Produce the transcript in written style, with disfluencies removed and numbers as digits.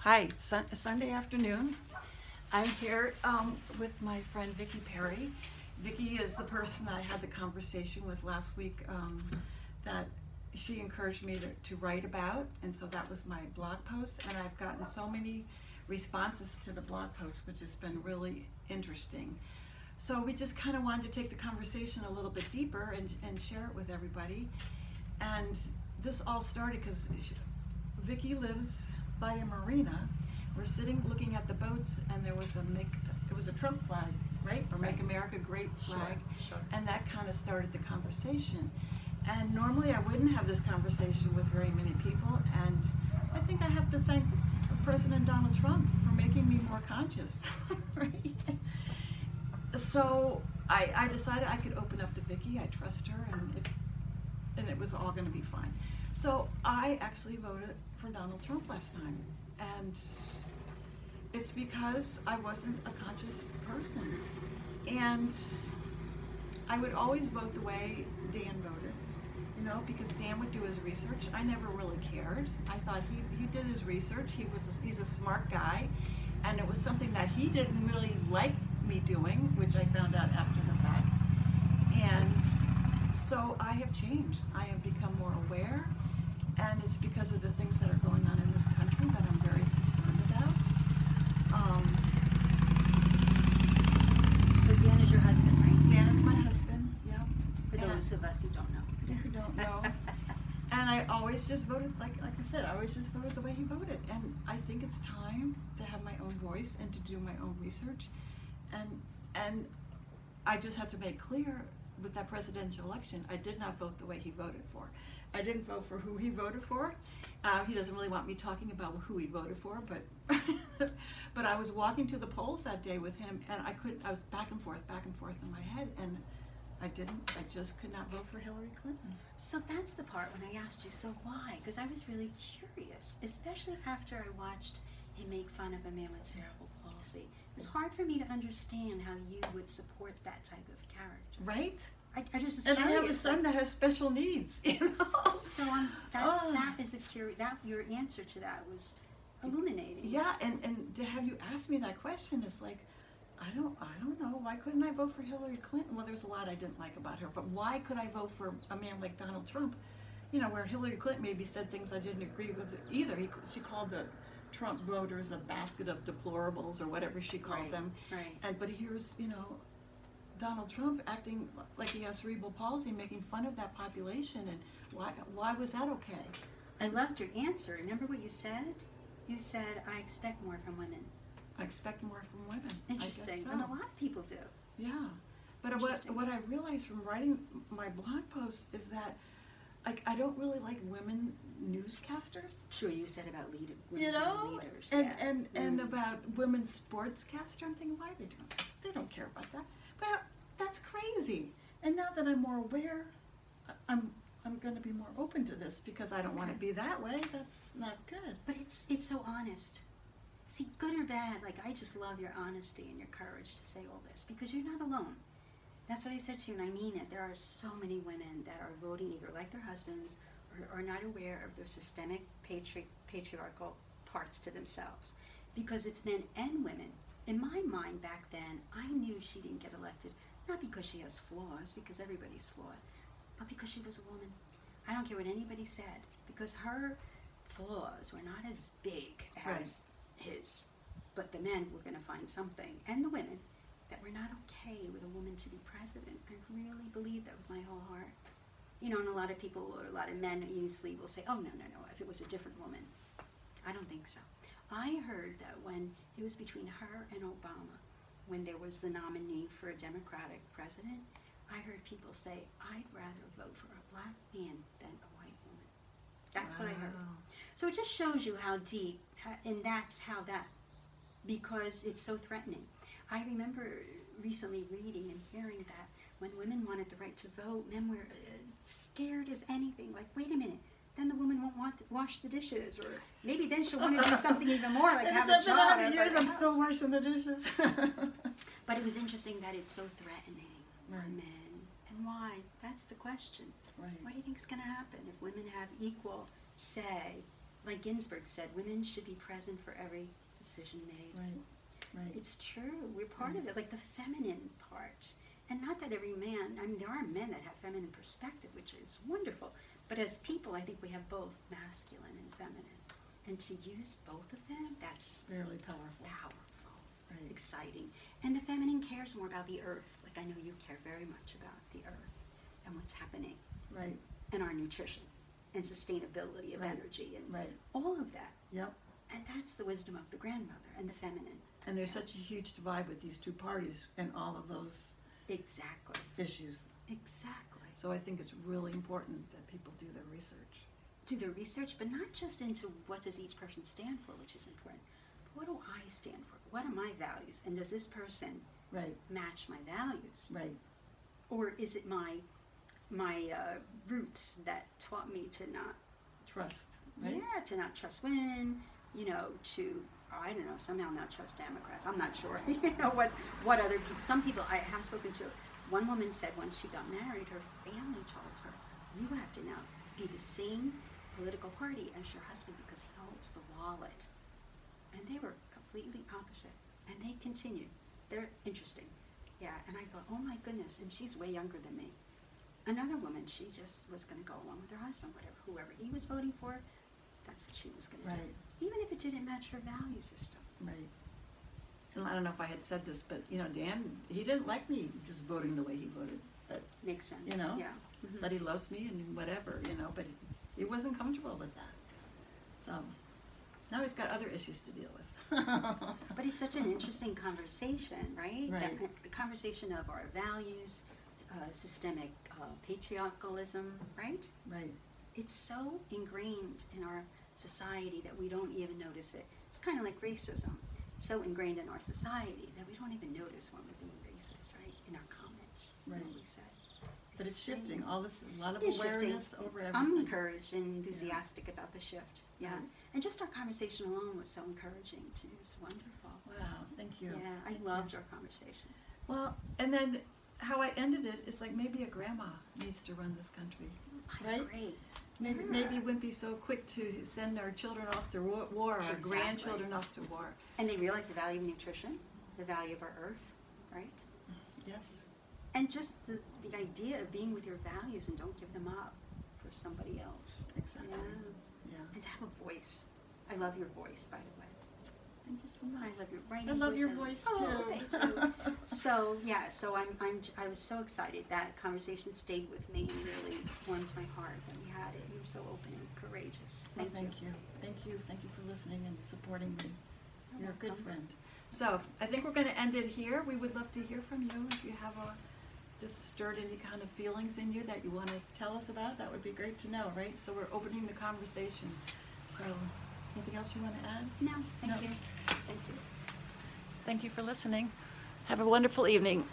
Hi, it's Sunday afternoon. I'm here with my friend Vicki Perry. Vicki is the person I had the conversation with last week that she encouraged me to write about, and so that was my blog post, and I've gotten so many responses to the blog post, which has been really interesting. So we just kind of wanted to take the conversation a little bit deeper and share it with everybody. And this all started because Vicki lives by a marina. We're sitting looking at the boats, and there was it was a Trump flag, right? Or Make America Great flag. Sure. And that kind of started the conversation. And normally I wouldn't have this conversation with very many people, and I think I have to thank President Donald Trump for making me more conscious, right? So I decided I could open up to Vicki. I trust her, and it was all going to be fine. So I actually voted for Donald Trump last time, and it's because I wasn't a conscious person, and I would always vote the way Dan voted, because Dan would do his research. I never really cared. I thought he did his research. He's a smart guy, and it was something that he didn't really like me doing, which I found out after the fact. And so I have changed. I have become more aware, and it's because of the things that are going on in this country that I'm very concerned about. So Dan is your husband, right? Dan is my husband, yeah. For those of us who don't know. Who don't know. And I always just voted, like I said, I always just voted the way he voted. And I think it's time to have my own voice and to do my own research. And I just have to make clear with that presidential election, I did not vote the way he voted for. I didn't vote for who he voted for. He doesn't really want me talking about who he voted for, but but I was walking to the polls that day with him, and I was back and forth in my head, and I just could not vote for Hillary Clinton. So that's the part when I asked you, so why? Because I was really curious, especially after I watched him make fun of a man with cerebral palsy. It's hard for me to understand how you would support that type of character. Right? I just was And curious. I have a son that has special needs. So that is your answer to that was illuminating. Yeah, and to have you ask me that question is like, I don't know. Why couldn't I vote for Hillary Clinton? Well, there's a lot I didn't like about her, but why could I vote for a man like Donald Trump? Where Hillary Clinton maybe said things I didn't agree with either. She called the Trump voters a basket of deplorables or whatever she called them. Right. But here's, Donald Trump acting like he has cerebral palsy, making fun of that population, and why was that okay? I loved your answer. Remember what you said? You said, I expect more from women. I expect more from women. Interesting. I guess so. And a lot of people do. Yeah. But what I realized from writing my blog post is that I don't really like women newscasters. True, you said about women leaders. And about women sportscasters. I'm thinking, why are they doing that? They don't care about that. But that's crazy. And now that I'm more aware, I'm going to be more open to this because I don't want to be that way. That's not good. But it's so honest. See, good or bad, I just love your honesty and your courage to say all this because you're not alone. That's what I said to you, and I mean it. There are so many women that are voting either like their husbands or are not aware of the systemic patriarchal parts to themselves because it's men and women. In my mind back then, I knew she didn't get elected, not because she has flaws, because everybody's flawed, but because she was a woman. I don't care what anybody said, because her flaws were not as big as his. But the men were going to find something, and the women, that we're not okay with a woman to be president. I really believe that with my whole heart. And a lot of people, or a lot of men easily will say, oh, no, if it was a different woman. I don't think so. I heard that when it was between her and Obama, when there was the nominee for a Democratic president, I heard people say, I'd rather vote for a black man than a white woman. That's what I heard. So it just shows you how deep, and that's how that, because it's so threatening. I remember recently reading and hearing that when women wanted the right to vote, men were scared as anything. Like, wait a minute, then the woman won't want to wash the dishes, or maybe then she'll want to do something even more, like have a job. It's been 100 years, I'm still washing the dishes. But it was interesting that it's so threatening for Right. men. And why? That's the question. Right. What do you think is going to happen if women have equal say like Ginsburg said, women should be present for every decision made. Right. It's true. We're part of it, like the feminine part. And not that every man, I mean, there are men that have feminine perspective, which is wonderful. But as people, I think we have both masculine and feminine. And to use both of them, that's Really powerful. powerful, Right. exciting. And the feminine cares more about the earth. Like I know you care very much about the earth and what's happening, Right. and our nutrition and sustainability of Right. energy and Right. all of that. Yep. And that's the wisdom of the grandmother and the feminine. And there's such a huge divide with these two parties and all of those Exactly. issues. Exactly. So I think it's really important that people do their research. Do the research, but not just into what does each person stand for, which is important. But what do I stand for? What are my values? And does this person Right. match my values? Right. Or is it my roots that taught me to not, Trust. Right. yeah, to not trust women, you know, to, I don't know, somehow not trust Democrats. I'm not sure, you know, what other people, some people I have spoken to, one woman said when she got married, her family told her, you have to now be the same political party as your husband because he holds the wallet. And they were completely opposite. And they continued. They're interesting. Yeah, and I thought, oh my goodness, and she's way younger than me. Another woman, she just was going to go along with her husband, whoever he was voting for, that's what she was going to Right. do. Even if it didn't match her value system. Right. And I don't know if I had said this, but you know, Dan, he didn't like me just voting the way he voted, but Makes sense. You know? Yeah. Mhm. but he loves me and whatever, you know, but he wasn't comfortable with that. So now he's got other issues to deal with. But it's such an interesting conversation, right? Right. The conversation of our values, systemic patriarchalism, right? Right. It's so ingrained in our society that we don't even notice it. It's kind of like racism. It's so ingrained in our society that we don't even notice when we're being racist, right? In our comments, Right. what we say. But it's shifting. All this, a lot of It is shifting. awareness over everything. I'm encouraged and enthusiastic about the shift. Yeah. Right. And just our conversation alone was so encouraging too. It's wonderful. Wow, thank you. Yeah, I Thank you. loved our conversation. Well, and then how I ended it is like maybe a grandma needs to run this country. I Right? agree. Maybe Yeah. maybe we wouldn't be so quick to send our children off to war, our Exactly. grandchildren off to war. And they realize the value of nutrition, the value of our earth, right? Yes. And just the idea of being with your values and don't give them up for somebody else. Exactly. Yeah. Yeah. And to have a voice. I love your voice, by the way. Thank you so much. I love your writing I love your and- voice Oh, too. thank you. So yeah, so I was so excited. That conversation stayed with me and really warmed my heart that we had it. You were so open and courageous. Well, Thank you. Thank you. Thank you for listening and supporting me. You're You're a good welcome. friend. So I think we're going to end it here. We would love to hear from you if you have this stirred any kind of feelings in you that you want to tell us about. That would be great to know, right? So we're opening the conversation. So anything else you want to add? No, thank No. you. Thank you. Thank you for listening. Have a wonderful evening.